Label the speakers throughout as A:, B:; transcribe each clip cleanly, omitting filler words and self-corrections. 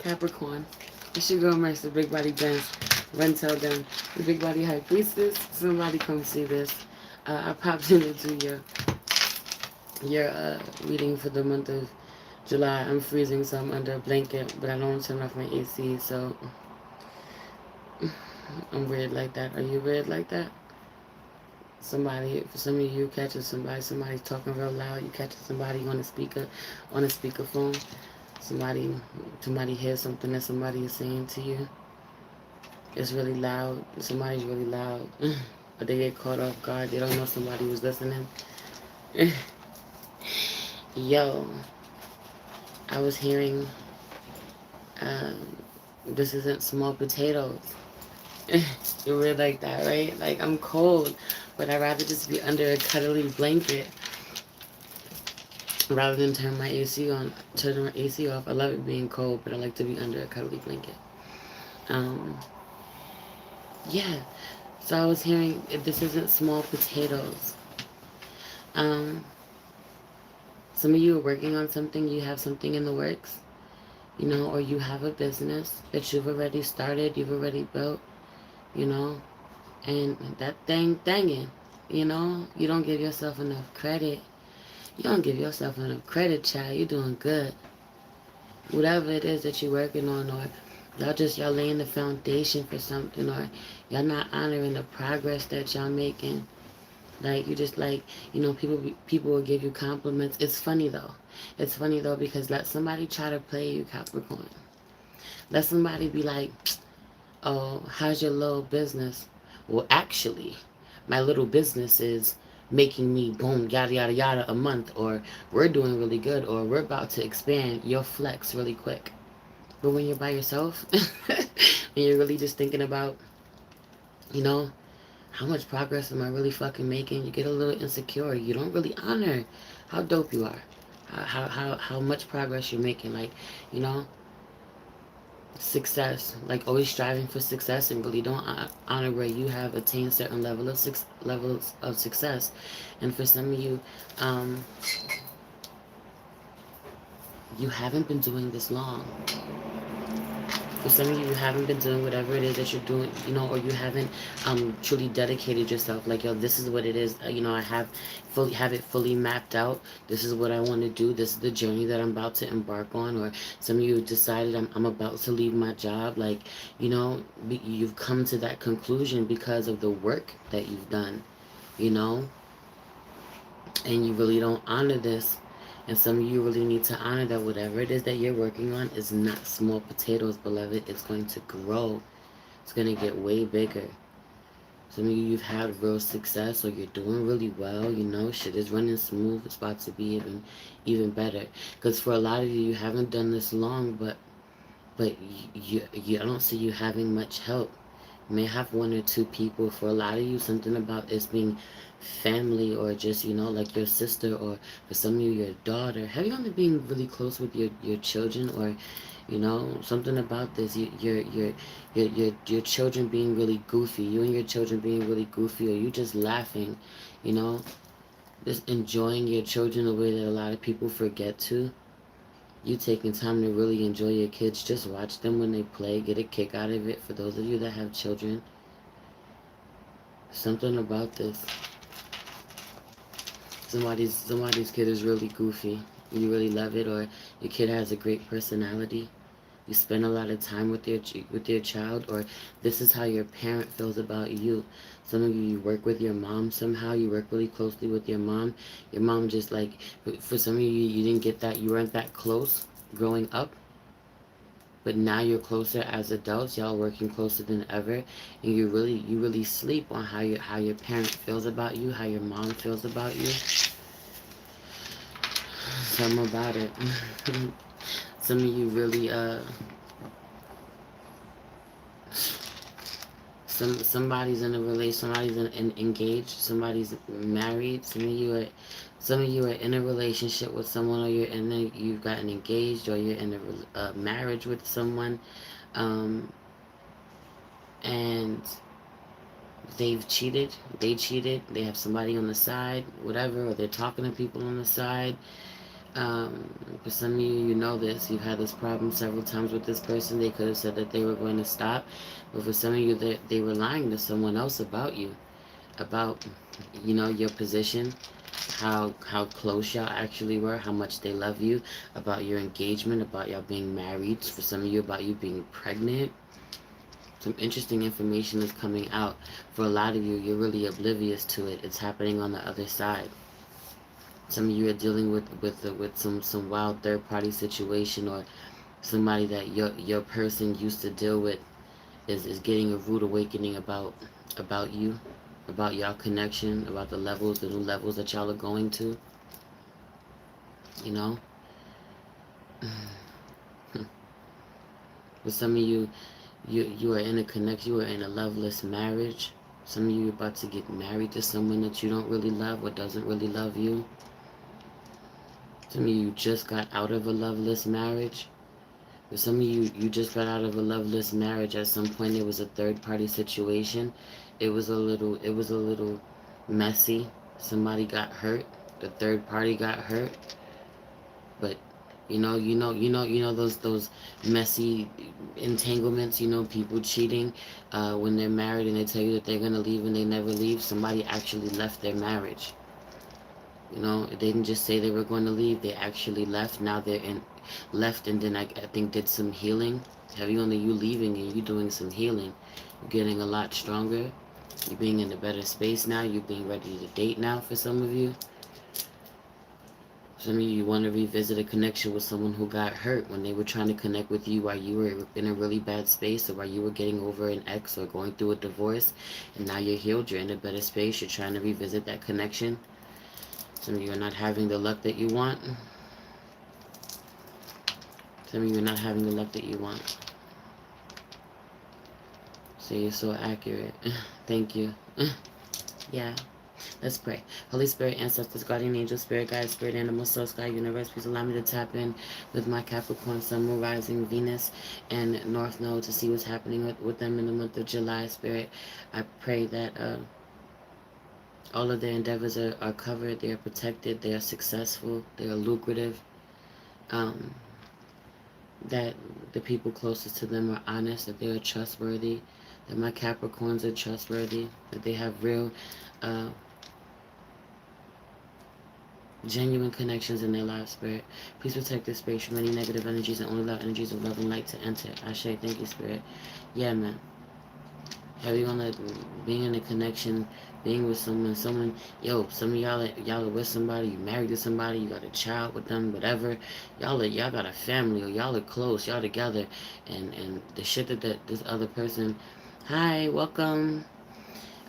A: Capricorn. It's your girl Mercer, Big Body Dance. Run tell them. The Big Body High Priestess. Somebody come see this. I popped in to do your reading for the month of July. I'm freezing, so I'm under a blanket, but I don't turn off my AC, so I'm weird like that. Are you weird like that? Somebody, for some of you, catching somebody's talking real loud. You catching somebody on a speakerphone. Somebody hears something that somebody is saying to you. It's really loud. Somebody's really loud. But they get caught off guard. They don't know somebody was listening. Yo, I was hearing, this isn't small potatoes. You're weird like that, right? Like, I'm cold, but I'd rather just be under a cuddly blanket rather than turn my AC on, turn my AC off. I love it being cold, but I like to be under a cuddly blanket. Yeah. So I was hearing, this isn't small potatoes. Some of you are working on something, you have something in the works, or you have a business that you've already started, you've already built, and that thinging, you don't give yourself enough credit. You don't give yourself enough credit, child. You're doing good. Whatever it is that you're working on, or y'all laying the foundation for something, or y'all not honoring the progress that y'all making. Like, you just like, people will give you compliments. It's funny though. It's funny though, because let somebody try to play you, Capricorn. Let somebody be like, oh, how's your little business? Well, actually, my little business is making me boom, yada, yada, yada a month, or we're doing really good, or we're about to expand. You'll flex really quick. But when you're by yourself, and you're really just thinking about, how much progress am I really fucking making? You get a little insecure. You don't really honor how dope you are. How much progress you're making. Like, success. Like, always striving for success, and really don't honor where you have attained certain levels of success. And for some of you, you haven't been doing this long. For some of you, you haven't been doing whatever it is that you're doing, or you haven't truly dedicated yourself. Like, yo, this is what it is. I have it fully mapped out. This is what I want to do. This is the journey that I'm about to embark on. Or some of you decided I'm about to leave my job. Like, you've come to that conclusion because of the work that you've done, and you really don't honor this. And some of you really need to honor that whatever it is that you're working on is not small potatoes, beloved. It's going to grow. It's going to get way bigger. Some of you, you've had real success, or you're doing really well. Shit is running smooth. It's about to be even better. Because for a lot of you, you haven't done this long, but I don't see you having much help. You may have one or two people. For a lot of you, something about this being family, or just, like your sister, or for some of you, your daughter. Have you only been really close with your children, or, something about this, your children being really goofy, you and your children being really goofy, or you just laughing, just enjoying your children the way that a lot of people forget to. You taking time to really enjoy your kids. Just watch them when they play. Get a kick out of it. For those of you that have children, something about this. Somebody's kid is really goofy. You really love it, or your kid has a great personality. You spend a lot of time with your child, or this is how your parent feels about you. Some of you work with your mom somehow. You work really closely with your mom. Your mom just like, for some of you, you didn't get that. You weren't that close growing up. But now you're closer as adults. Y'all working closer than ever, and you really sleep on how your parent feels about you, how your mom feels about you. Something about it. Some of you really somebody's in a relation, somebody's engaged, somebody's married. Some of you are in a relationship with someone, or you've gotten engaged, or you're in a marriage with someone, and they cheated, they have somebody on the side, whatever, or they're talking to people on the side. For some of you, you know this. You've had this problem several times with this person. They could have said that they were going to stop. But for some of you, they were lying to someone else about you. About, your position. How close y'all actually were. How much they love you. About your engagement. About y'all being married. For some of you, about you being pregnant. Some interesting information is coming out. For a lot of you, you're really oblivious to it. It's happening on the other side. Some of you are dealing with some wild third party situation, or somebody that your person used to deal with is getting a rude awakening about you, about y'all connection, about the new levels that y'all are going to. You know, with some of you, you are in a connection, you are in a loveless marriage. Some of you are about to get married to someone that you don't really love or doesn't really love you. Some of you just got out of a loveless marriage. For some of you, you just got out of a loveless marriage. At some point, it was a third-party situation. It was a little messy. Somebody got hurt. The third party got hurt. But those messy entanglements. People cheating when they're married and they tell you that they're gonna leave and they never leave. Somebody actually left their marriage. They didn't just say they were going to leave. They actually left. Now they're left, and then I think did some healing. Heavy on you leaving and you doing some healing. You're getting a lot stronger. You're being in a better space now. You're being ready to date now for some of you. Some of you want to revisit a connection with someone who got hurt when they were trying to connect with you while you were in a really bad space, or while you were getting over an ex or going through a divorce, and now you're healed. You're in a better space. You're trying to revisit that connection. Some of you are not having the luck that you want. Some of you are not having the luck that you want. So you're so accurate. Thank you. Yeah. Let's pray. Holy Spirit, ancestors, guardian angel, spirit guide, spirit animal, soul, sky, universe, please allow me to tap in with my Capricorn, Sun, Moon, Rising, Venus, and North Node to see what's happening with them in the month of July. Spirit, I pray that all of their endeavors are covered, they are protected, they are successful, they are lucrative, that the people closest to them are honest, that they are trustworthy, that my Capricorns are trustworthy, that they have real, genuine connections in their life. Spirit, please protect this space from any negative energies and only allow energies of love and light to enter. Ashe, thank you, Spirit. Yeah, man. Heavy on that, being in a connection, being with someone, some of y'all are with somebody, you married to somebody, you got a child with them, whatever. Y'all got a family, or y'all are close, y'all together, and the shit that this other person, hi, welcome,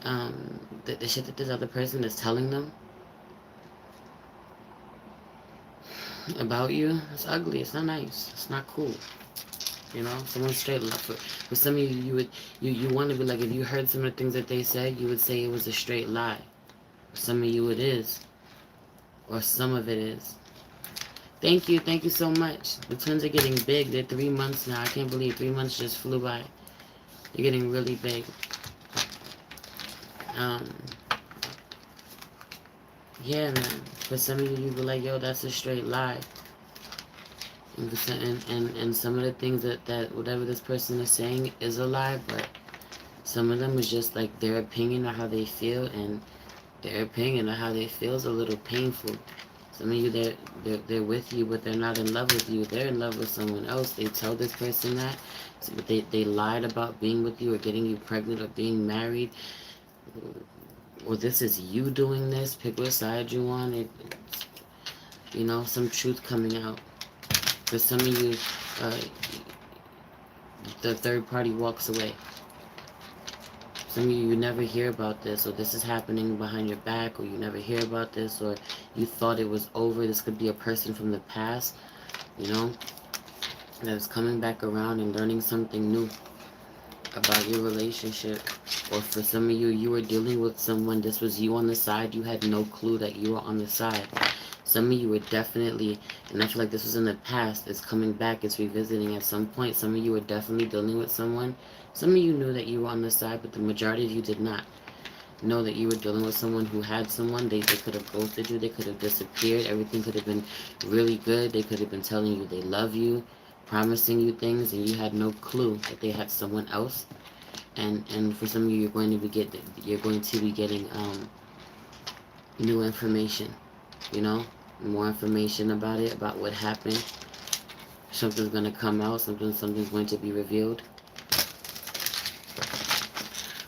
A: the shit that this other person is telling them about you, it's ugly, it's not nice, it's not cool. Someone straight left. For some of you, you want to be like, if you heard some of the things that they said, you would say it was a straight lie. For some of you, it is, or some of it is. Thank you so much. The twins are getting big. They're 3 months now. I can't believe 3 months just flew by. They're getting really big. Yeah, man. For some of you, you be like, yo, that's a straight lie. And some of the things that whatever this person is saying is a lie, but some of them is just like their opinion of how they feel, and their opinion of how they feel is a little painful. Some of you, they're with you, but they're not in love with you. They're in love with someone else. They tell this person that, but they lied about being with you or getting you pregnant or being married. Or this is you doing this. Pick what side you want. Some truth coming out. For some of you, the third party walks away. Some of you never hear about this, or this is happening behind your back, or you never hear about this, or you thought it was over. This could be a person from the past, that is coming back around and learning something new about your relationship. Or for some of you, you were dealing with someone, this was you on the side, you had no clue that you were on the side. Some of you were definitely, and I feel like this was in the past, it's coming back, it's revisiting at some point. Some of you were definitely dealing with someone. Some of you knew that you were on the side, but the majority of you did not. Know that you were dealing with someone who had someone. They could have ghosted you. They could have disappeared. Everything could have been really good. They could have been telling you they love you, promising you things, and you had no clue that they had someone else. And for some of you, you're going to be getting new information. You know, more information about it, about what happened. Something's gonna come out. Something's going to be revealed.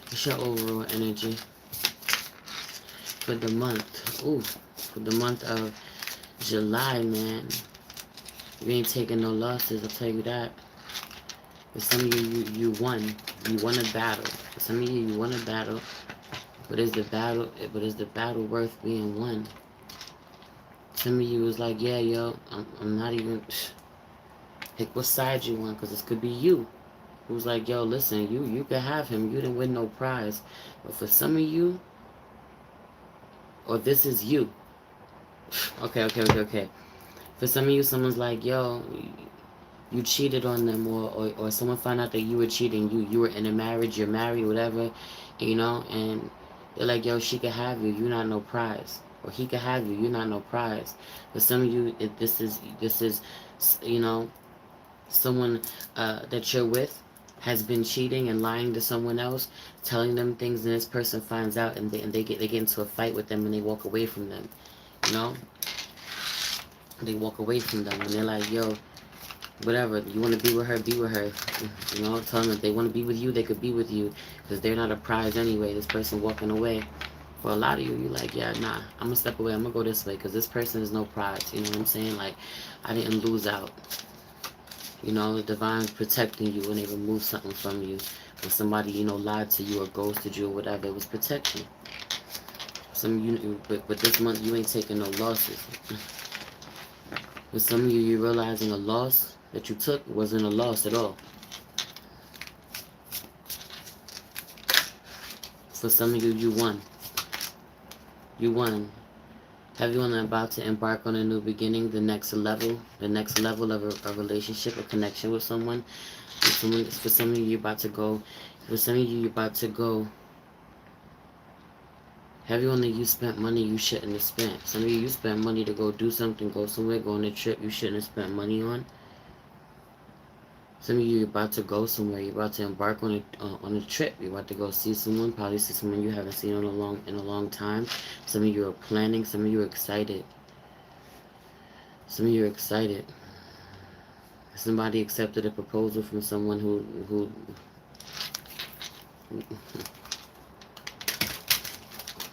A: What's your overall energy for the month? Ooh, for the month of July, man. You ain't taking no losses, I'll tell you that. For some of you, you won. You won a battle. For some of you, you won a battle. But is the battle worth being won? Some of you was like, yeah, yo, I'm not even... Pick what side you want, because this could be you. Who's like, yo, listen, you could have him. You didn't win no prize. But for some of you, or this is you. Okay. For some of you, someone's like, yo, you cheated on them, or someone found out that you were cheating. You were in a marriage, you're married, whatever, you know, and they're like, yo, she could have you. You're not no prize. Or he could have you. You're not no prize. For some of you, this is, you know, someone that you're with has been cheating and lying to someone else, telling them things, and this person finds out, and they get into a fight with them, and they walk away from them. You know, they walk away from them, and they're like, yo, whatever, you want to be with her, be with her. You know, tell them if they want to be with you, they could be with you, because they're not a prize anyway. This person walking away. For a lot of you, you're like, yeah, nah, I'm gonna step away. I'm gonna go this way, because this person is no prize. You know what I'm saying? Like, I didn't lose out. You know, the divine's protecting you when they remove something from you. When somebody, you know, lied to you or ghosted you or whatever, it was protection. Some of you, but this month you ain't taking no losses. With some of you, you're realizing a loss that you took wasn't a loss at all. For some of you, you won. You won. Have you about to embark on a new beginning, the next level of a relationship, a connection with someone? For some of you, you're about to go. For some of you, you're about to go. Have you you spent money you shouldn't have spent? Some of you spent money to go do something, go somewhere, go on a trip you shouldn't have spent money on. Some of you, you're about to go somewhere. You're about to embark on a trip. You're about to go see someone. Probably see someone you haven't seen in a long time. Some of you are planning. Some of you are excited. Some of you are excited. Somebody accepted a proposal from someone who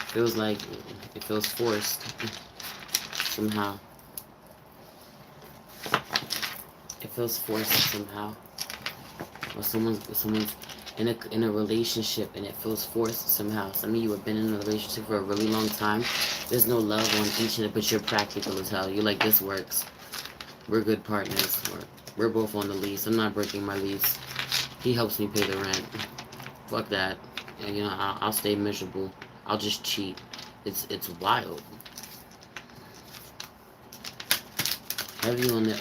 A: feels like it feels forced somehow. It feels forced somehow. Or someone's in a relationship and it feels forced somehow. Some of you have been in a relationship for a really long time. There's no love on each of it, but you're practical as hell. You're like, this works. We're good partners. We're both on the lease. I'm not breaking my lease. He helps me pay the rent. Fuck that. And, you know, I'll stay miserable. I'll just cheat. It's wild. Have you on the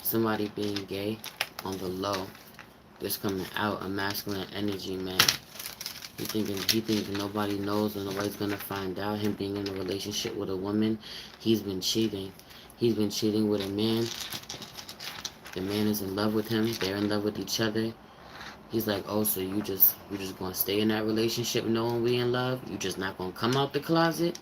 A: somebody being gay on the low? Just coming out, a masculine energy, man. He thinking nobody knows and nobody's gonna find out. Him being in a relationship with a woman, he's been cheating. He's been cheating with a man. The man is in love with him. They're in love with each other. He's like, oh, so you just gonna stay in that relationship knowing we in love? You just not gonna come out the closet?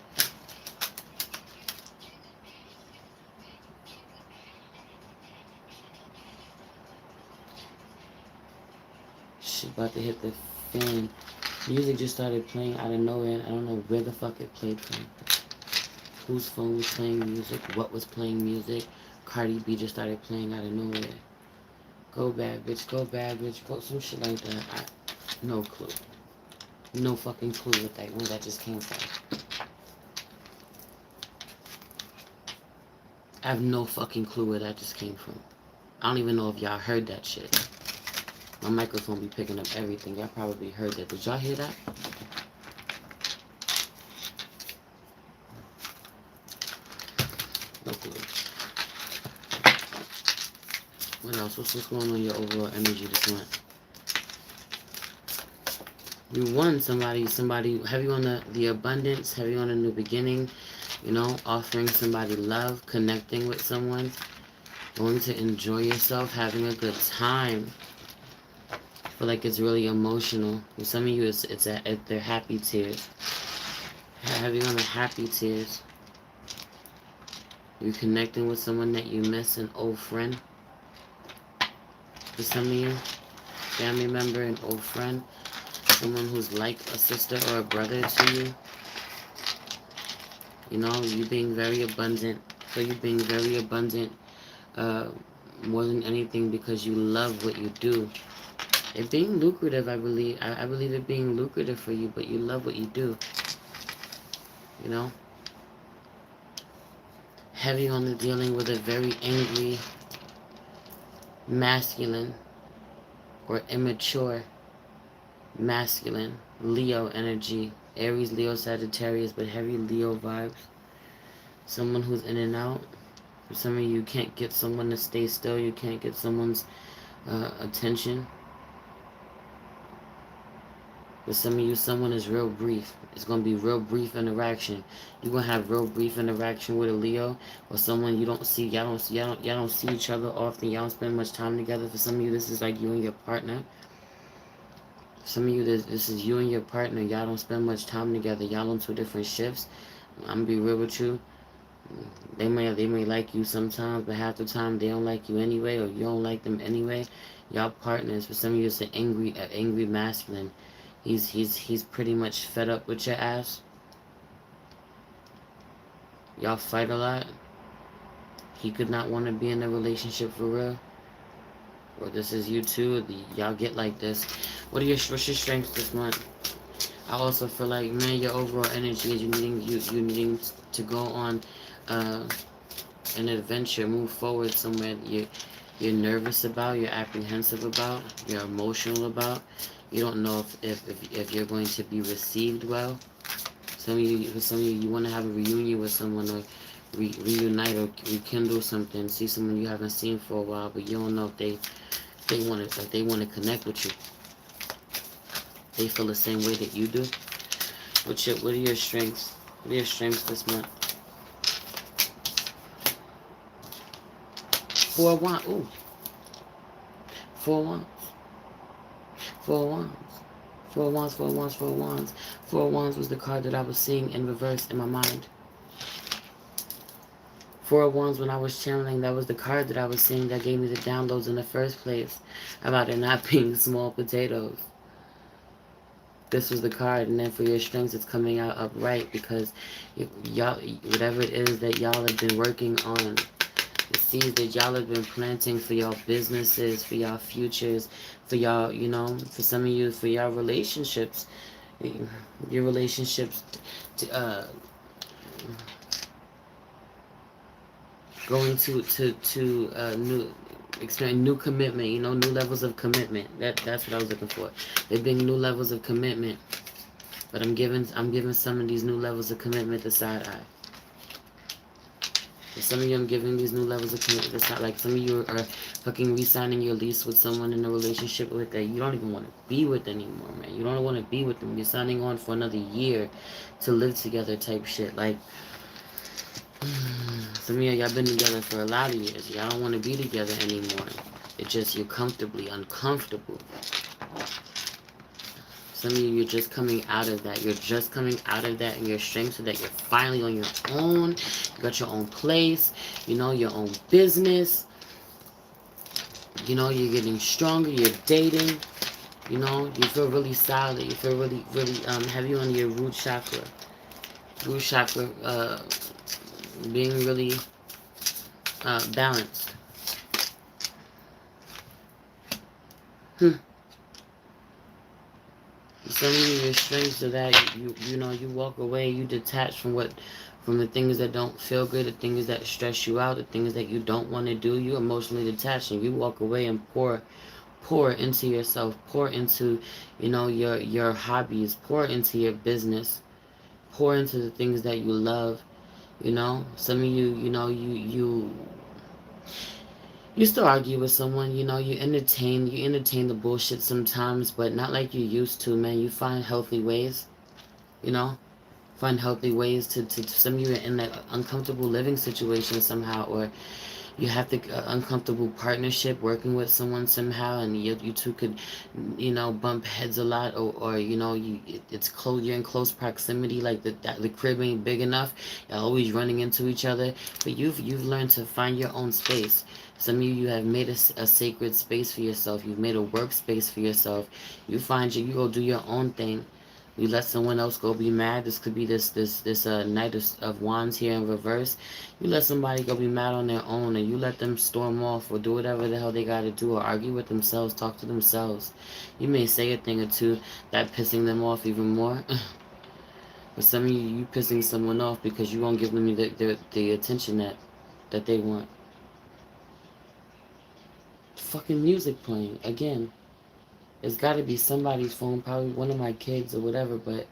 A: Shit about to hit the fan. Music just started playing out of nowhere. I don't know where the fuck it played from. Whose phone was playing music? What was playing music? Cardi B just started playing out of nowhere. Go bad bitch, go bad bitch, go some shit like that. No clue. No fucking clue where that just came from. I have no fucking clue where that just came from. I don't even know if y'all heard that shit. My microphone be picking up everything. Y'all probably heard that. Did y'all hear that? No clue. What else? What's going on in your overall energy this month? You won somebody, heavy on the abundance, heavy on a new beginning, you know, offering somebody love, connecting with someone, going to enjoy yourself, having a good time. I feel like it's really emotional. For some of you, they're happy tears. Heavy on the happy tears. You're connecting with someone that you miss, an old friend. For some of you, family member, an old friend, someone who's like a sister or a brother to you. You know, you being very abundant. So you being very abundant more than anything because you love what you do. It being lucrative, I believe. I believe it being lucrative for you, but you love what you do. You know? Heavy on the dealing with a very angry, masculine, or immature masculine Leo energy. Aries, Leo, Sagittarius, but heavy Leo vibes. Someone who's in and out. For some of you, can't get someone to stay still. You can't get someone's attention. For some of you, someone is real brief. It's going to be real brief interaction. You're going to have real brief interaction with a Leo or someone you don't see. Y'all don't see each other often. Y'all don't spend much time together. For some of you, this is like you and your partner. Some of you, this is you and your partner. Y'all don't spend much time together. Y'all on 2 different shifts. I'm going to be real with you. They may like you sometimes, but half the time they don't like you anyway, or you don't like them anyway. Y'all partners. For some of you, it's an angry masculine. He's pretty much fed up with your ass. Y'all fight a lot. He could not want to be in a relationship for real. Or this is you too. Y'all get like this. What's your strengths this month? I also feel like, man, your overall energy is you needing to go on an adventure, move forward somewhere you're nervous about, you're apprehensive about, you're emotional about. You don't know if you're going to be received well. For some of you, you want to have a reunion with someone, or reunite or rekindle something. See someone you haven't seen for a while, but you don't know if they want to connect with you. They feel the same way that you do. What are your strengths? What are your strengths this month? 4 of Wands. Ooh. 4 of Wands. 4 of Wands. 4 of Wands, 4 of Wands, 4 of Wands. 4 of Wands was the card that I was seeing in reverse in my mind. 4 of Wands, when I was channeling, that was the card that I was seeing that gave me the downloads in the first place about it not being small potatoes. This was the card, and then for your strengths, it's coming out upright because y'all, whatever it is that y'all have been working on, the seeds that y'all have been planting for y'all businesses, for y'all futures, for y'all, you know, for some of you, for y'all relationships, your relationships, going to new experience, new commitment, you know, new levels of commitment. That's what I was looking for. There being new levels of commitment, but I'm giving some of these new levels of commitment the side eye. For some of you, I'm giving these new levels of commitment the side. Like some of you are fucking re-signing your lease with someone in a relationship with that you don't even want to be with anymore, man. You don't want to be with them. You're signing on for another year to live together, type shit. Like. Some of y'all been together for a lot of years. Y'all don't want to be together anymore. It's just you're comfortably uncomfortable. Some of you, you're just coming out of that. You're just coming out of that in your strength so that you're finally on your own. You got your own place. You know, your own business. You know, you're getting stronger. You're dating. You know, you feel really solid. You feel really, really heavy on your root chakra. Root chakra, being really balanced. Some of your strengths are that you know, you walk away, you detach from the things that don't feel good, the things that stress you out, the things that you don't want to do. You emotionally detach and you walk away and pour into yourself, pour into, you know, your hobbies, pour into your business, pour into the things that you love. You know, some of you, you know, You still argue with someone, you know, you entertain the bullshit sometimes, but not like you used to, man. You find healthy ways, you know? Find healthy ways to some of you are in that uncomfortable living situation somehow, or you have the uncomfortable partnership working with someone somehow, and you two could, you know, bump heads a lot, or you know, it's close, you're in close proximity, like the crib ain't big enough, you're always running into each other, but you've learned to find your own space. Some of you have made a sacred space for yourself. You've made a workspace for yourself. You go do your own thing. You let someone else go be mad. This could be this Knight of Wands here in reverse. You let somebody go be mad on their own, and you let them storm off or do whatever the hell they got to do, or argue with themselves, talk to themselves. You may say a thing or two that pissing them off even more. But some of you pissing someone off because you won't give them the attention that they want. Fucking music playing again. It's got to be somebody's phone, probably one of my kids or whatever, but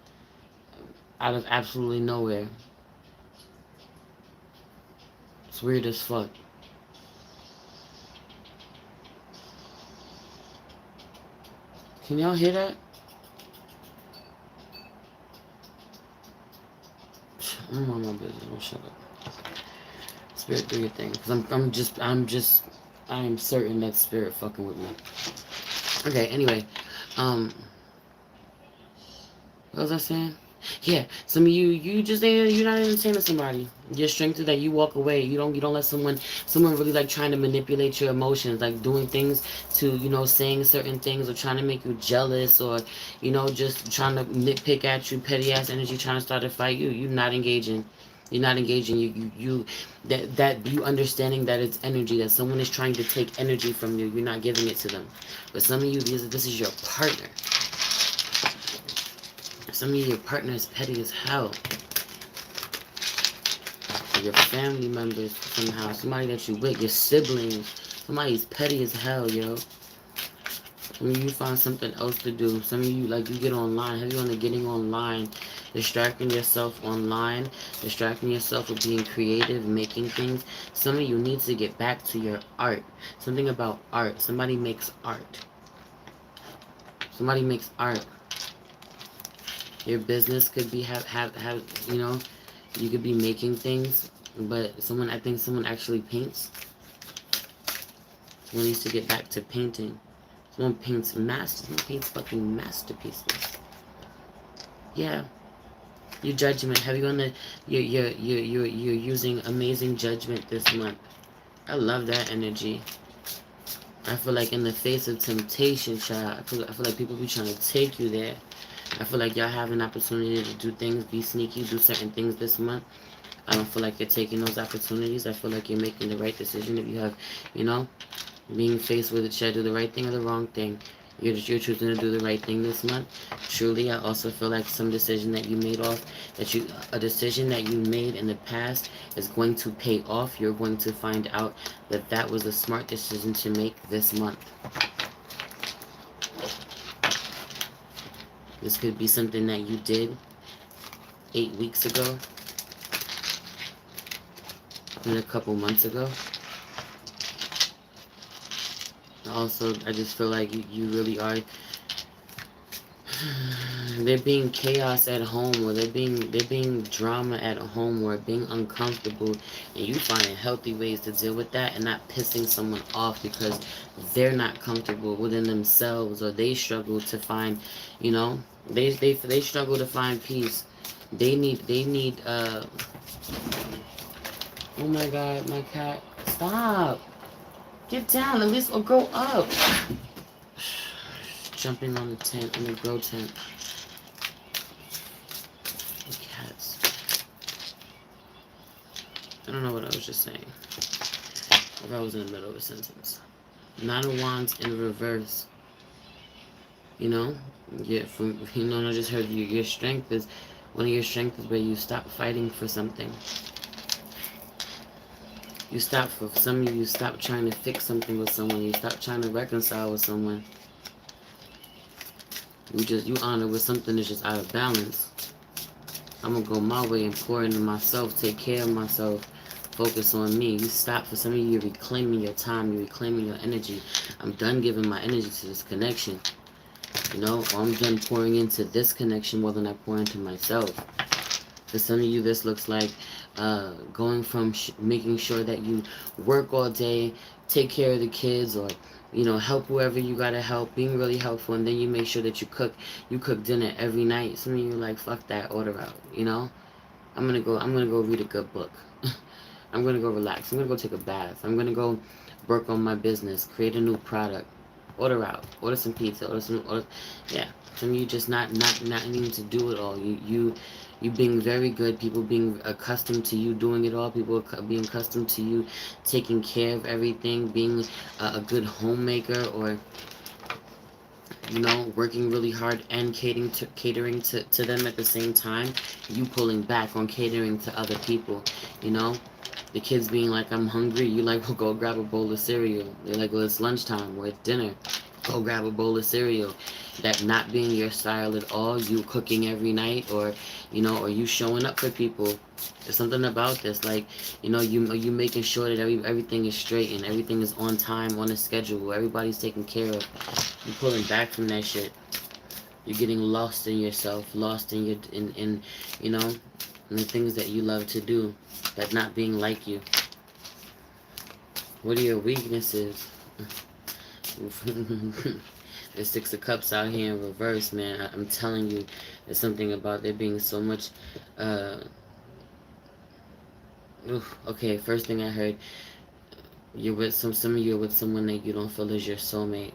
A: out of absolutely nowhere. It's weird as fuck. Can y'all hear that? I'm on my business. Don't shut up. Spirit, do your thing. Cause I am certain that spirit fucking with me. Okay. Anyway, what was I saying? Yeah, some of you just you're not entertaining somebody. Your strength is that you walk away. You don't let someone really like trying to manipulate your emotions, like doing things to, you know, saying certain things or trying to make you jealous, or, you know, just trying to nitpick at you, petty ass energy, trying to start a fight. You're not engaging. You're not engaging. That you understanding that it's energy, that someone is trying to take energy from you. You're not giving it to them. But some of you, this is your partner. Some of your partners petty as hell. Or your family members somehow. Somebody that you with, your siblings. Somebody's petty as hell, yo. Some of you find something else to do. Some of you, like, you get online. Have you on the getting online? Distracting yourself online. Distracting yourself with being creative, making things. Some of you need to get back to your art. Something about art. Somebody makes art. Somebody makes art. Your business could be have you know, you could be making things, but I think someone actually paints. Someone needs to get back to painting. Someone paints fucking masterpieces. Yeah. Your judgment. Have you on the you're using amazing judgment this month. I love that energy. I feel like in the face of temptation, child, I feel like people be trying to take you there. I feel like y'all have an opportunity to do things, be sneaky, do certain things this month. I don't feel like you're taking those opportunities. I feel like you're making the right decision. If you have, you know, being faced with it, should I do the right thing or the wrong thing? You're choosing to do the right thing this month. Truly, I also feel like some decision that you made a decision that you made in the past is going to pay off. You're going to find out that was a smart decision to make this month. This could be something that you did 8 weeks ago, and a couple months ago. Also, I just feel like you really are. There being chaos at home, or there being drama at home, or being uncomfortable, and you finding healthy ways to deal with that, and not pissing someone off because they're not comfortable within themselves, or they struggle to find, you know, they struggle to find peace. They need oh my god, my cat, stop, get down at least, or go up. Jumping on the tent, on the grow tent. The cats. I don't know what I was just saying. If I was in the middle of a sentence. Nine of Wands in reverse. You know? Yeah, I just heard your strength is, one of your strengths is where you stop fighting for something. You stop, for some of you stop trying to fix something with someone. You stop trying to reconcile with someone. You honor with something that's just out of balance. I'm gonna go my way and pour into myself, take care of myself. Focus on me. You stop. For some of you, you're reclaiming your time. You're reclaiming your energy. I'm done giving my energy to this connection. You know, or I'm done pouring into this connection more than I pour into myself. For some of you, this looks like going from making sure that you work all day, take care of the kids, or help whoever you gotta help, being really helpful, and then you make sure that you cook dinner every night. Some of you are like, fuck that, order out. I'm gonna go read a good book. I'm gonna go relax. I'm gonna go take a bath. I'm gonna go work on my business, create a new product. Order out. Order some pizza. Yeah. Some of you just not needing to do it all. You being very good. People being accustomed to you doing it all. People being accustomed to you taking care of everything. Being a good homemaker, or working really hard and catering to them at the same time. You pulling back on catering to other people. The kids being like, I'm hungry. You like, well, go grab a bowl of cereal. They're like, well, it's lunchtime or it's dinner. Go grab a bowl of cereal. That not being your style at all. You cooking every night, or you showing up for people. There's something about this, like, you making sure that everything is straight and everything is on time, on a schedule. Everybody's taken care of. You pulling back from that shit. You're getting lost in yourself, lost in your in the things that you love to do, that not being like you. What are your weaknesses? The Six of Cups out here in reverse, man. I'm telling you, there's something about there being so much. Okay, first thing I heard, you're with some of you are with someone that you don't feel is your soulmate,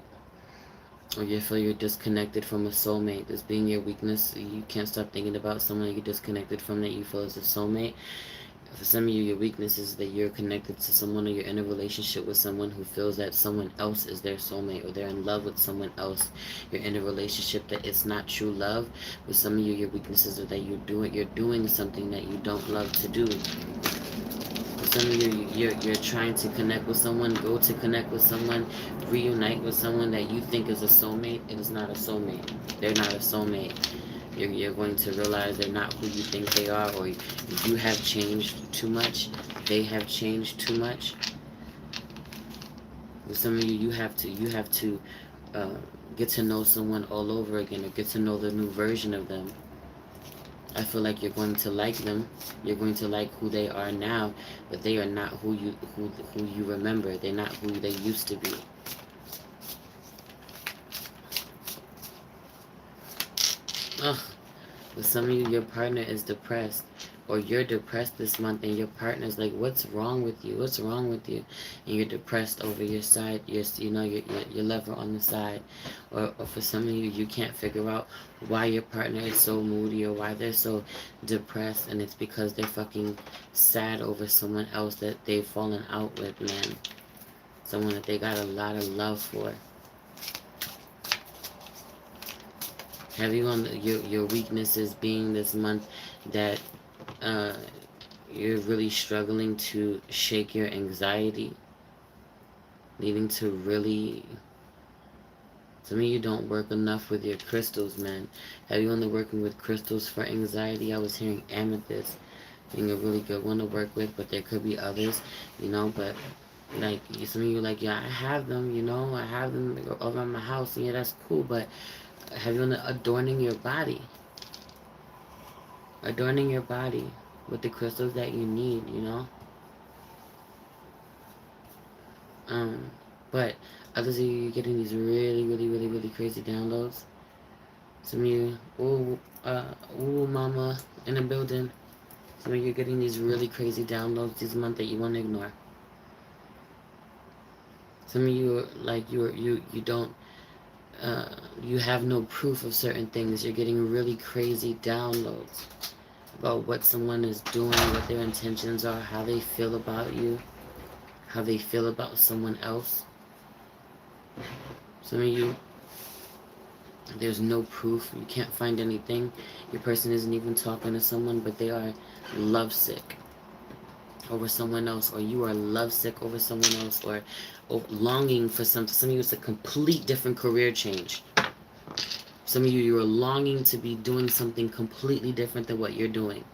A: or you feel you're disconnected from a soulmate. This being your weakness, you can't stop thinking about someone that you're disconnected from that you feel is a soulmate. For some of you, your weakness is that you're connected to someone, or you're in a relationship with someone who feels that someone else is their soulmate, or they're in love with someone else. You're in a relationship that it's not true love. For some of you, your weaknesses are that you're doing something that you don't love to do. For some of you, you're trying to connect with someone, go to connect with someone, reunite with someone that you think is a soulmate. It is not a soulmate. They're not a soulmate. You're going to realize they're not who you think they are, or you have changed too much. They have changed too much. With some of you, you have to get to know someone all over again, or get to know the new version of them. I feel like you're going to like them. You're going to like who they are now, but they are not who you remember. They're not who they used to be. Ugh. With some of you, your partner is depressed, or you're depressed this month, and your partner's like, what's wrong with you? What's wrong with you? And you're depressed over your side, your lover on the side. Or for some of you, you can't figure out why your partner is so moody, or why they're so depressed, and it's because they're fucking sad over someone else that they've fallen out with, man. Someone that they got a lot of love for. Have you on your weaknesses being this month that you're really struggling to shake your anxiety, needing to really. Some of you don't work enough with your crystals, man. Have you only working with crystals for anxiety? I was hearing amethyst being a really good one to work with, but there could be others, but like some of you like, yeah, I have them, I have them over my house, and yeah, that's cool, but have you adorning your body? Adorning your body with the crystals that you need, But others of you, you're getting these really, really, really, really crazy downloads. Some of you, ooh, mama in the building. Some of you are getting these really crazy downloads this month that you want to ignore. Some of you, like, you don't, you have no proof of certain things. You're getting really crazy downloads about what someone is doing, what their intentions are, how they feel about you, how they feel about someone else. Some of you, there's no proof. You can't find anything. Your person isn't even talking to someone, but they are lovesick over someone else, or you are lovesick over someone else, or longing for something. Some of you, it's a complete different career change. Some of you are longing to be doing something completely different than what you're doing.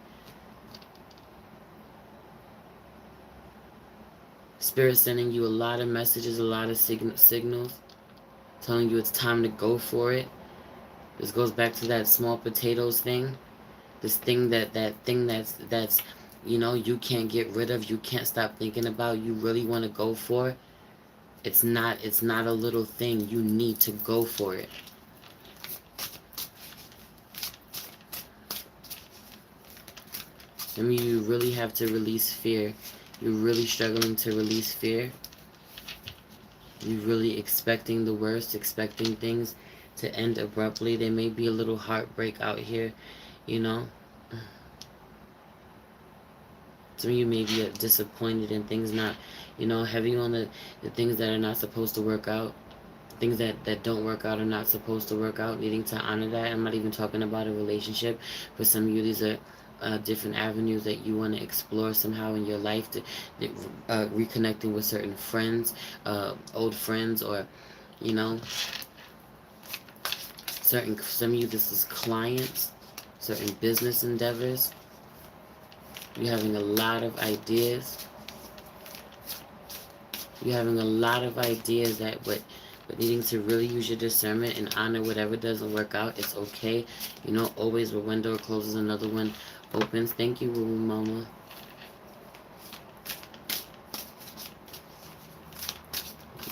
A: Spirit sending you a lot of messages, a lot of signals, telling you it's time to go for it. This goes back to that small potatoes thing. This thing that's you can't get rid of, you can't stop thinking about, you really want to go for. It's not a little thing. You need to go for it. I mean, you really have to release fear. You're really struggling to release fear. You're really expecting the worst, expecting things to end abruptly. There may be a little heartbreak out here, you know. Some of you may be disappointed in things not, heavy on the things that are not supposed to work out. Things that don't work out are not supposed to work out, needing to honor that. I'm not even talking about a relationship. For some of you, these are different avenues that you want to explore somehow in your life, reconnecting with certain friends, old friends, or some of you, this is clients, certain business endeavors. You're having a lot of ideas. You're having a lot of ideas but needing to really use your discernment and honor whatever doesn't work out. It's okay. Always when one door closes, another one opens. Thank you, Woo Mama.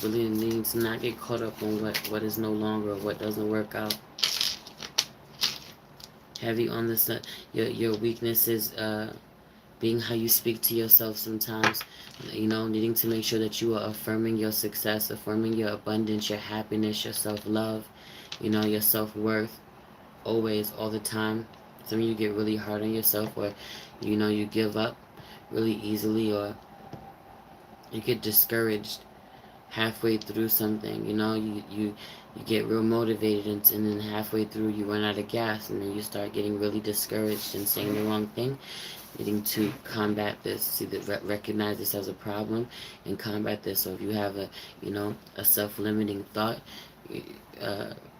A: Really needing to not get caught up on what is no longer, what doesn't work out. Heavy on the sun. Your weaknesses, being how you speak to yourself sometimes, needing to make sure that you are affirming your success, affirming your abundance, your happiness, your self-love, your self-worth, always, all the time. Some of you get really hard on yourself, or, you give up really easily, or you get discouraged halfway through something, you get real motivated, and then halfway through you run out of gas, and then you start getting really discouraged and saying the wrong thing. Needing to combat this, see that, recognize this as a problem and combat this. So if you have a self-limiting thought,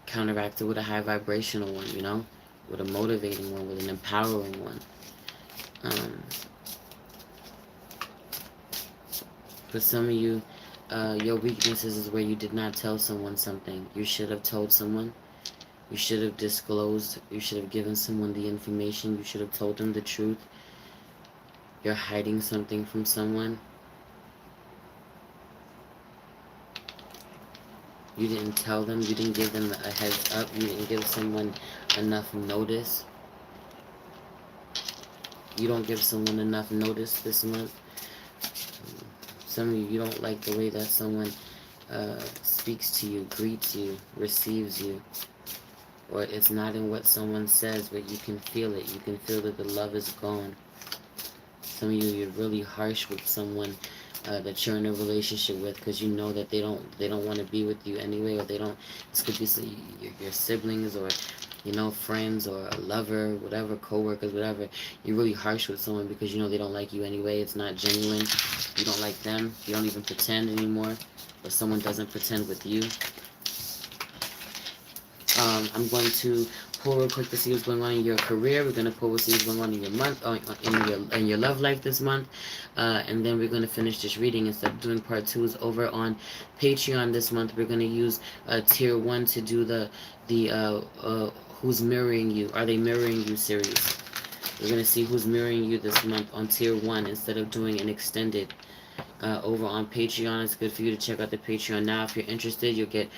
A: counteract it with a high vibrational one, with a motivating one, with an empowering one. For some of you, your weaknesses is where you did not tell someone something. You should have told someone. You should have disclosed. You should have given someone the information. You should have told them the truth. You're hiding something from someone. You didn't tell them. You didn't give them a heads up. You didn't give someone enough notice. You don't give someone enough notice this month. Some of you don't like the way that someone speaks to you, greets you, receives you. Or it's not in what someone says, but you can feel it. You can feel that the love is gone. Some of you, you're really harsh with someone that you're in a relationship with, because you know that they don't want to be with you anyway, or this could be your siblings, or friends, or a lover, whatever, co-workers, whatever. You're really harsh with someone because they don't like you anyway. It's not genuine. You don't like them. You don't even pretend anymore, but someone doesn't pretend with you. I'm going to pull real quick to see what's going on in your career. We're going to pull to see what's going on in your month, in your love life this month, and then we're going to finish this reading. Instead of doing part 2 is over on Patreon this month. We're going to use tier 1 to do the who's mirroring you, are they mirroring you series. We're going to see who's mirroring you this month on tier 1 instead of doing an extended over on Patreon. It's good for you to check out the Patreon now. If you're interested, you'll get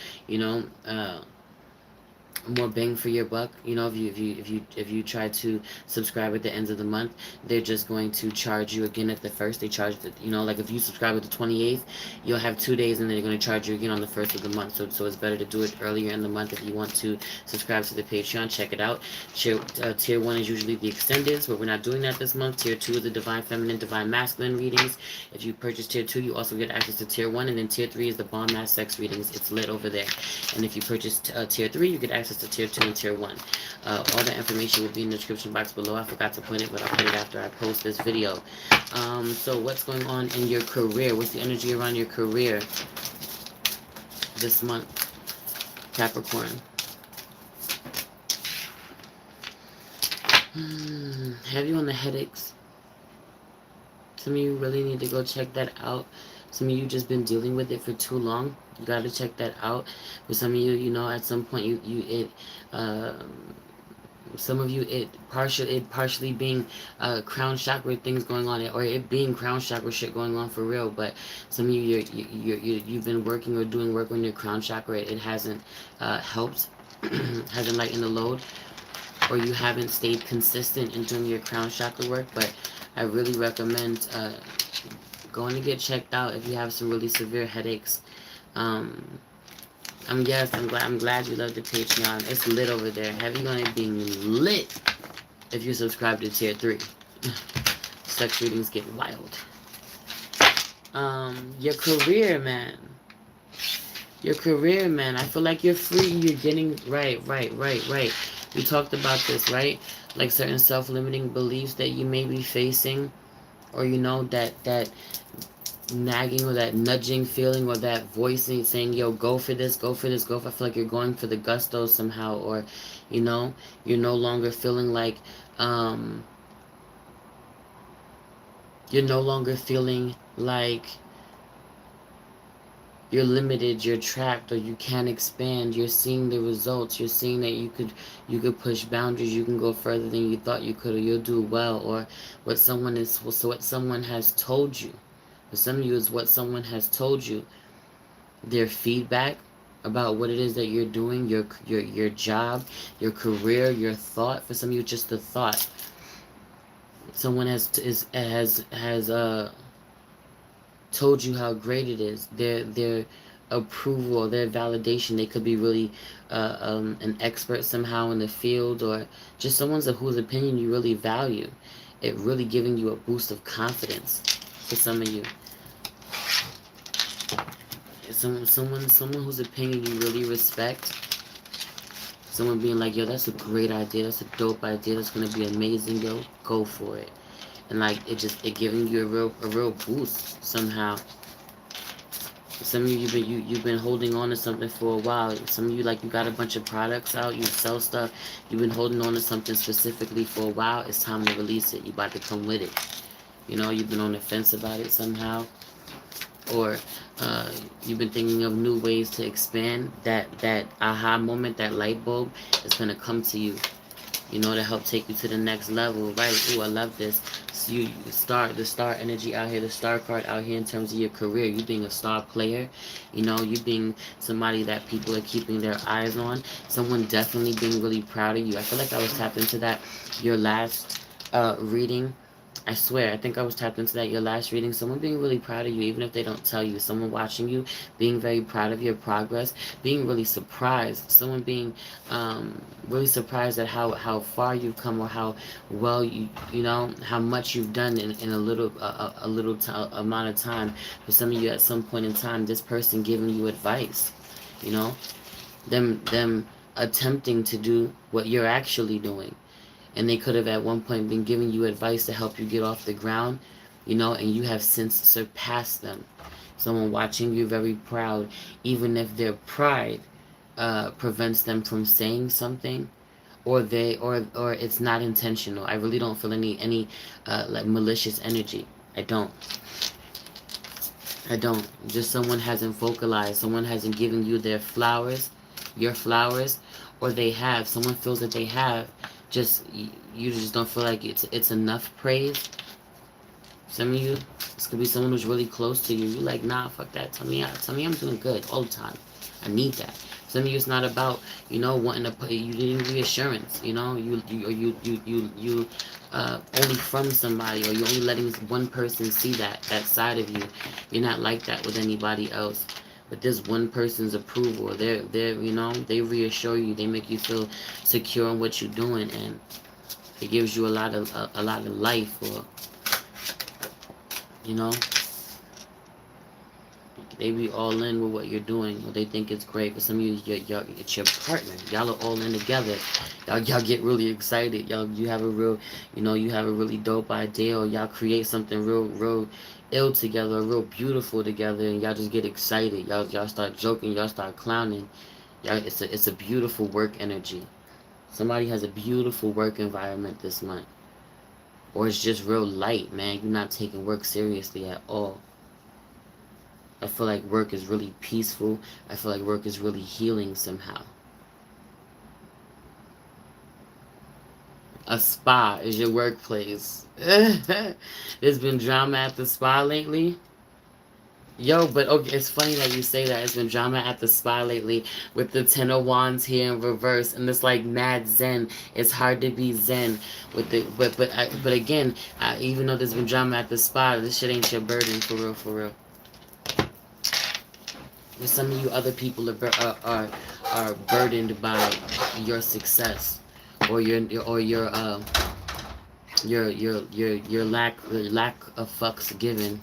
A: more bang for your buck. If you try to subscribe at the end of the month, they're just going to charge you again at the first. They charge like if you subscribe at the 28th, you'll have 2 days, and then they're going to charge you again on the 1st of the month. So it's better to do it earlier in the month. If you want to subscribe to the Patreon, check it out. Tier 1 is usually the extendeds, but we're not doing that this month. Tier 2 is the Divine Feminine, Divine Masculine readings. If you purchase Tier 2, you also get access to Tier 1, and then Tier 3 is the Bomb Mass Sex readings. It's lit over there. And if you purchase Tier 3, you get access to Tier 2 and Tier 1. All the information will be in the description box below. I forgot to put it, but I'll put it after I post this video. So what's going on in your career? What's the energy around your career this month, Capricorn? Heavy on the headaches. Some of you really need to go check that out. Some of you just been dealing with it for too long. You got to check that out. For some of you, you know, at some point uh, some of you it partially being crown chakra things going on, or it being crown chakra shit going on for real. But some of you you've been working or doing work on your crown chakra. It hasn't helped, hasn't lightened the load, or you haven't stayed consistent in doing your crown chakra work. But I really recommend going to get checked out if you have some really severe headaches. um, I'm glad you love the Patreon. It's lit over there. Heavy on it being lit if you subscribe to tier 3. Sex readings get wild. Your career, man. Your career, man. I feel like you're free. You're getting right. We talked about this, right? Like certain self-limiting beliefs that you may be facing, or you know that nagging or that nudging feeling or that voice saying, yo, go for this, go for this, go for. I feel like you're going for the gusto somehow, or you know, you're no longer feeling like you're no longer feeling like you're limited, you're trapped, or you can't expand. You're seeing the results. You're seeing that you could push boundaries. You can go further than you thought you could, or you'll do well, or what someone has told you. For some of you, is what someone has told you. Their feedback about what it is that you're doing, your job, your career, your thought. For some of you, just the thought. Someone has told you how great it is. Their approval, their validation. They could be really an expert somehow in the field, or just someone whose opinion you really value. It really giving you a boost of confidence. For some of you, someone whose opinion you really respect. Someone being like, yo, that's a great idea. That's a dope idea. That's gonna be amazing. Yo, go for it. And like it giving you a real boost somehow. Some of you you've been holding on to something for a while. Some of you, like, you got a bunch of products out, you sell stuff, you've been holding on to something specifically for a while. It's time to release it. You about to come with it. You know, you've been on the fence about it somehow, or you've been thinking of new ways to expand. That aha moment, that light bulb is gonna come to you, you know, to help take you to the next level, right? Ooh, I love this. So you start the star energy out here, the star card out here in terms of your career. You being a star player, you know, you being somebody that people are keeping their eyes on. Someone definitely being really proud of you. I feel like I was tapped into that your last reading. I swear, I think I was tapped into that your last reading. Someone being really proud of you, even if they don't tell you. Someone watching you, being very proud of your progress, being really surprised. Someone being really surprised at how far you've come, or how well you know how much you've done in a little amount of time. For some of you, at some point in time, this person giving you advice, you know, them attempting to do what you're actually doing. And they could have at one point been giving you advice to help you get off the ground, you know, and you have since surpassed them. Someone watching you very proud, even if their pride prevents them from saying something, or it's not intentional. I really don't feel any like malicious energy. I don't. Just someone hasn't vocalized. Someone hasn't given you their flowers, your flowers, or they have. Someone feels that they have. Just you just don't feel like it's enough praise. Some of you, this could be someone who's really close to you. You're like, nah, fuck that. Tell me I'm doing good all the time. I need that. Some of you, it's not about, you know, wanting to put you need reassurance. You know, you only from somebody, or you're only letting one person see that side of you. You're not like that with anybody else. But this one person's approval, they're you know, they reassure you, they make you feel secure in what you're doing, and it gives you a lot of life, or you know, they be all in with what you're doing, or they think it's great. For some of you, it's your partner. Y'all are all in together. Y'all get really excited. You have a real, you know, you have a really dope idea, or y'all create something real ill together, real beautiful together, and y'all just get excited. Y'all start joking, y'all start clowning. It's a beautiful work energy. Somebody has a beautiful work environment this month, or it's just real light, man. You're not taking work seriously at all. I feel like work is really peaceful. I feel like work is really healing somehow. A spa is your workplace. There's been drama at the spa lately. Yo, but okay, it's funny that you say that. It's been drama at the spa lately with the Ten of Wands here in reverse, and it's like mad zen. It's hard to be zen with the, but again, even though there's been drama at the spa, this shit ain't your burden, for real, for real. But some of you other people are burdened by your success, or your lack of fucks given.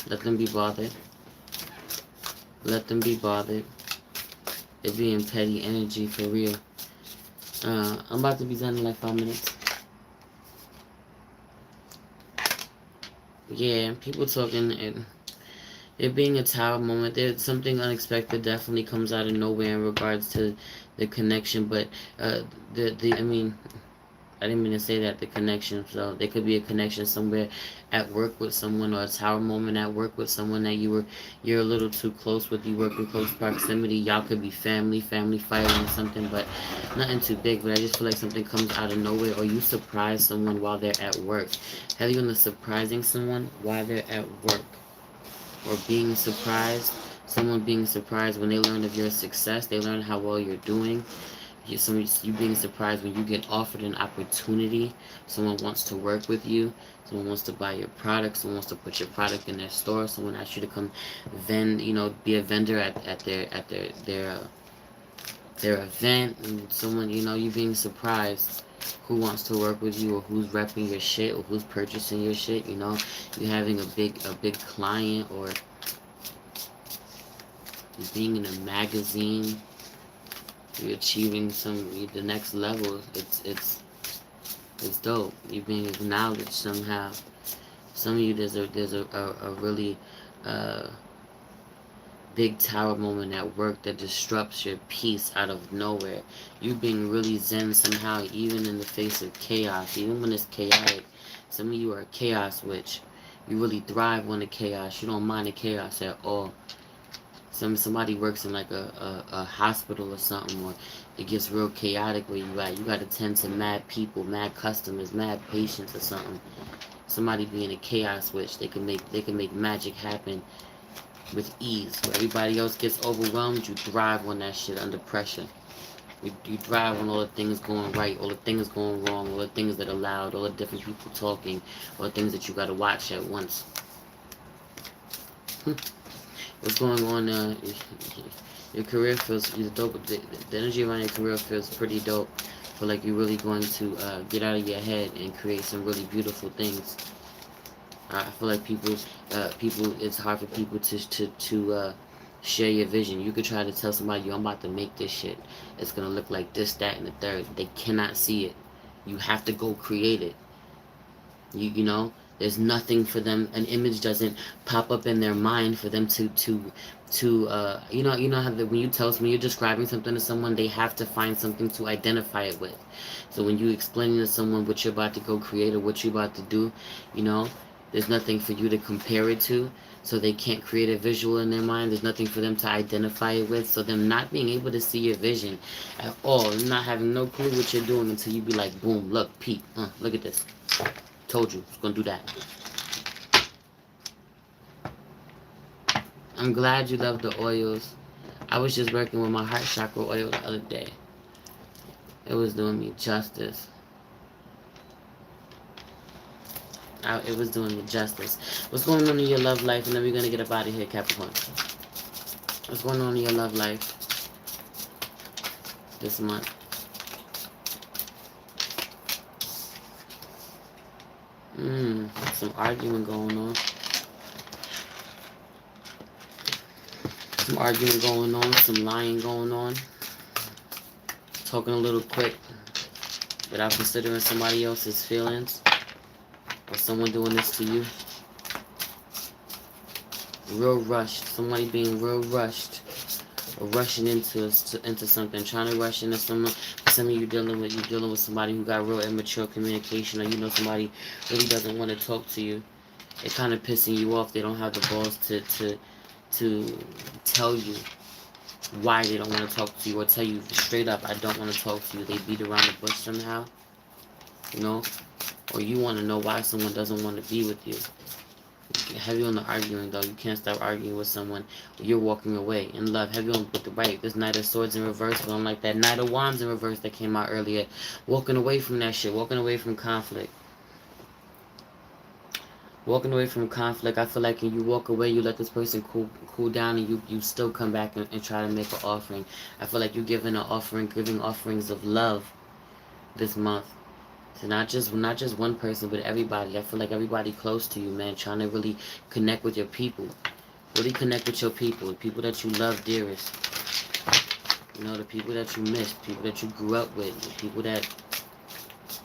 A: Let them be bothered. Let them be bothered. It being petty energy for real. I'm about to be done in like 5 minutes. Yeah, people talking and it being a tower moment. There's something unexpected definitely comes out of nowhere in regards to the connection, but I mean, I didn't mean to say that, the connection. So there could be a connection somewhere at work with someone, or a tower moment at work with someone that you're a little too close with. You work in close proximity. Y'all could be family fighting or something, but nothing too big. But I just feel like something comes out of nowhere, or you surprise someone while they're at work. Have you been surprising someone while they're at work, or being surprised? Someone being surprised when they learn of your success, they learn how well you're doing. You being surprised when you get offered an opportunity. Someone wants to work with you. Someone wants to buy your product. Someone wants to put your product in their store. Someone asks you to come vend, be a vendor at their event. And someone, you being surprised who wants to work with you, or who's repping your shit, or who's purchasing your shit. You having a big client, or being in a magazine. You're achieving the next level. It's dope. You're being acknowledged somehow. Some of you, there's a really big tower moment at work that disrupts your peace out of nowhere. You being really zen somehow, even in the face of chaos, even when it's chaotic. Some of you are a chaos witch. You really thrive on the chaos. You don't mind the chaos at all. Somebody works in like a hospital or something, or it gets real chaotic where you at. You got to tend to mad people, mad customers, mad patients or something. Somebody being a chaos witch, they can make magic happen with ease. Where everybody else gets overwhelmed, you thrive on that shit under pressure. You thrive on all the things going right, all the things going wrong, all the things that are loud, all the different people talking, all the things that you got to watch at once. What's going on? Your career feels dope. The energy around your career feels pretty dope. I feel like you're really going to get out of your head and create some really beautiful things. I feel like people, it's hard for people to share your vision. You could try to tell somebody, I'm about to make this shit. It's gonna look like this, that, and the third. They cannot see it. You have to go create it. You know. There's nothing for them. An image doesn't pop up in their mind for them to you know how when you're describing something to someone, they have to find something to identify it with. So when you explaining to someone what you're about to go create or what you're about to do, there's nothing for you to compare it to. So they can't create a visual in their mind. There's nothing for them to identify it with. So them not being able to see your vision at all, not having no clue what you're doing until you be like, boom, look, peep, look at this. Told you, it's gonna do that. I'm glad you love the oils. I was just working with my heart chakra oil the other day. It was doing me justice. It was doing me justice. What's going on in your love life? And then we're gonna get up out of here, Capricorn. What's going on in your love life this month? Some arguing going on. Some arguing going on. Some lying going on. Talking a little quick without considering somebody else's feelings. Or someone doing this to you. Real rushed. Somebody being real rushed. Or rushing into something. Trying to rush into someone. Some of you dealing with somebody who got real immature communication, or somebody really doesn't want to talk to you. They're kind of pissing you off. They don't have the balls to tell you why they don't want to talk to you, or tell you straight up, I don't want to talk to you. They beat around the bush somehow, you know, or you want to know why someone doesn't want to be with you. Heavy on the arguing, though. You can't stop arguing with someone. You're walking away. In love, heavy on with the right. This Knight of Swords in reverse, but I'm like that Knight of Wands in reverse that came out earlier. Walking away from that shit. Walking away from conflict. Walking away from conflict. I feel like when you walk away, you let this person cool down, and you still come back and try to make an offering. I feel like you're giving offerings of love this month. So not just one person, but everybody. I feel like everybody close to you, man, trying to really connect with your people. Really connect with your people, the people that you love dearest. You know, the people that you miss, people that you grew up with, the people that,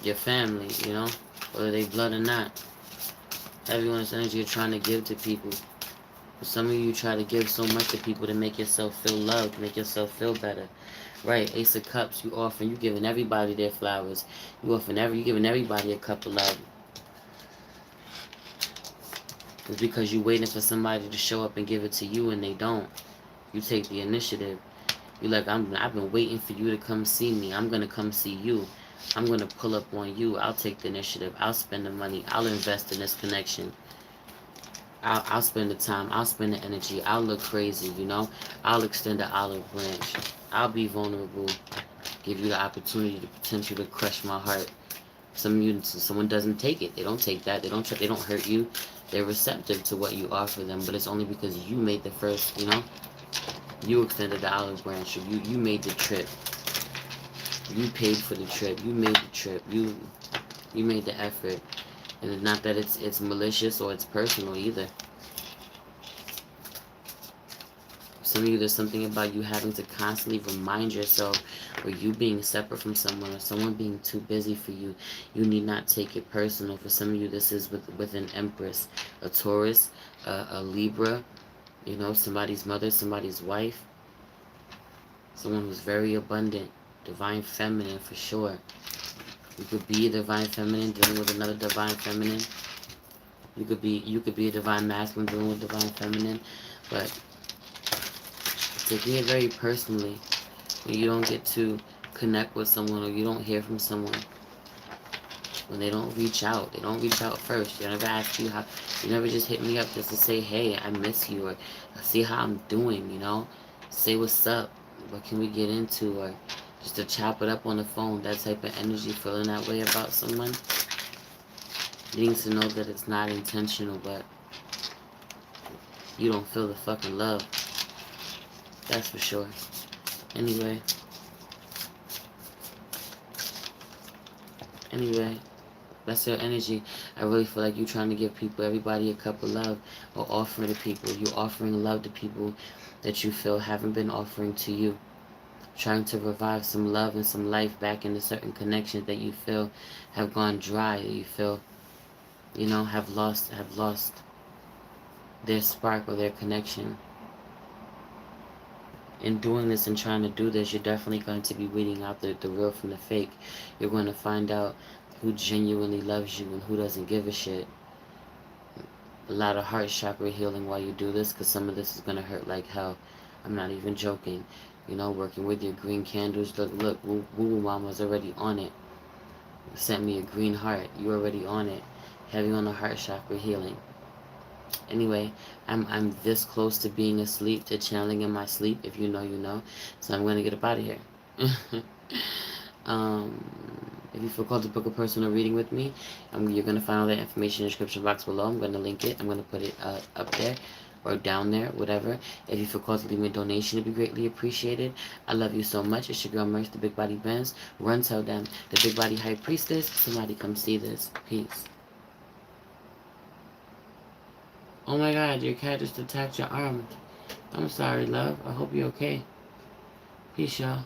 A: your family, you know, whether they blood or not. Everyone's energy you're trying to give to people. But some of you try to give so much to people to make yourself feel loved, make yourself feel better. Right, Ace of Cups, you giving everybody their flowers. You giving everybody a cup of love. It's because you're waiting for somebody to show up and give it to you, and they don't. You take the initiative. You're like, I've been waiting for you to come see me. I'm gonna come see you. I'm gonna pull up on you. I'll take the initiative. I'll spend the money. I'll invest in this connection. I'll spend the time. I'll spend the energy. I'll look crazy, you know. I'll extend the olive branch. I'll be vulnerable. Give you the opportunity, the potential to crush my heart. Someone doesn't take it. They don't take that. They don't hurt you. They're receptive to what you offer them, but it's only because you made the first, you know. You extended the olive branch. You made the trip. You paid for the trip. You made the trip. You made the effort. And it's not that it's malicious or it's personal either. Some of you, there's something about you having to constantly remind yourself, or you being separate from someone, or someone being too busy for you. You need not take it personal. For some of you, this is with an Empress, a Taurus, a Libra, you know, somebody's mother, somebody's wife, someone who's very abundant, divine feminine for sure. You could be a divine feminine dealing with another divine feminine. You could be a divine masculine dealing with divine feminine, but taking it very personally when you don't get to connect with someone, or you don't hear from someone, when they don't reach out. They don't reach out first. They never ask you how. You never just hit me up just to say, hey, I miss you, or see how I'm doing, you know. Say what's up. What can we get into? Or just to chop it up on the phone. That type of energy, feeling that way about someone. Needing to know that it's not intentional, but you don't feel the fucking love. That's for sure. Anyway, that's your energy. I really feel like you're trying to give people, everybody, a cup of love, or offering to people. You're offering love to people that you feel haven't been offering to you. Trying to revive some love and some life back into certain connections that you feel have gone dry, that you feel, you know, have lost their spark or their connection. In doing this and trying to do this, you're definitely going to be weeding out the real from the fake. You're going to find out who genuinely loves you and who doesn't give a shit. A lot of heart chakra healing while you do this, because some of this is going to hurt like hell. I'm not even joking. You know, working with your green candles. Look, Woo Woo Mama's already on it. Sent me a green heart. You already on it. Heavy on the heart chakra healing. Anyway, I'm this close to being asleep, to channeling in my sleep. If you know, you know. So I'm going to get up out of here. If you feel called to book a personal reading with me, you're going to find all that information in the description box below. I'm going to link it. I'm going to put it up there or down there, whatever. If you feel called to leave me a donation, it'd be greatly appreciated. I love you so much. It's your girl Merce, the Big Body Benz. Run, tell them, the Big Body High Priestess. Somebody come see this. Peace. Oh my god, your cat just attacked your arm. I'm sorry, love. I hope you're okay. Peace, y'all.